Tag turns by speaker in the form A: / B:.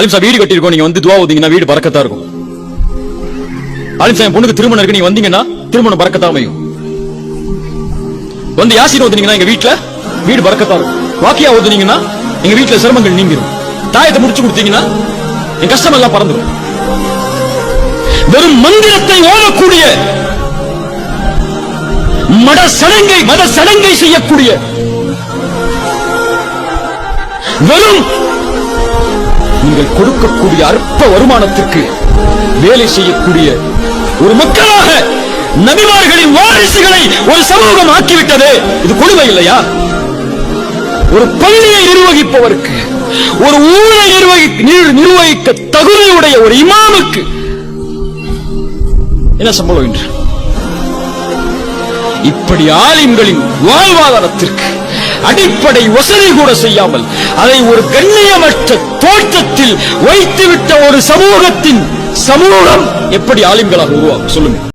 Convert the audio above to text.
A: அலிம்சா வீடு கட்டியிருக்கோம், நீங்க வந்து துவா ஓதிங்கன்னா வீடு பறக்கத்தா இருக்கும். அலிம்சா என் பொண்ணுக்கு திருமணம் இருக்கு, நீங்க வந்தீங்கன்னா திருமணம் பறக்கத்தா அமையும். வந்து யாசின் ஓதுனீங்கன்னா எங்க வீட்டுல வீடு பறக்கத்தா இருக்கும். வாக்கியா ஓதுனீங்கன்னா எங்க வீட்டுல சிரமங்கள் நீங்கிரும். தாயத்தை முடிச்சு கொடுத்தீங்கன்னா என் கஷ்டம் எல்லாம் பறந்துடும். வெறும் மந்திரத்தை ஓதக்கூடிய மத சடங்கை செய்யக்கூடிய வெறும் நீங்கள் கொடுக்கக்கூடிய அற்ப வருமானத்திற்கு வேலை செய்யக்கூடிய ஒரு மக்களாக நபிமார்களின் வாரிசுகளை ஒரு சமூகம் ஆக்கிவிட்டது. இது கொடுமை இல்லையா? ஒரு பள்ளியை நிர்வகிப்பவருக்கு, ஒரு ஊரை நிர்வகிக்க தகுதியுடைய ஒரு இமாமுக்கு என்ன சம்பளம் என்று? இப்படி ஆலிம்களின் வாழ்வாதாரத்திற்கு அடிப்படை வசதி கூட செய்யாமல் அதை ஒரு கண்ணியமற்ற தோற்றத்தில் வைத்துவிட்ட ஒரு சமூகம் எப்படி ஆலிம்களாக உருவாகும் சொல்லுங்க.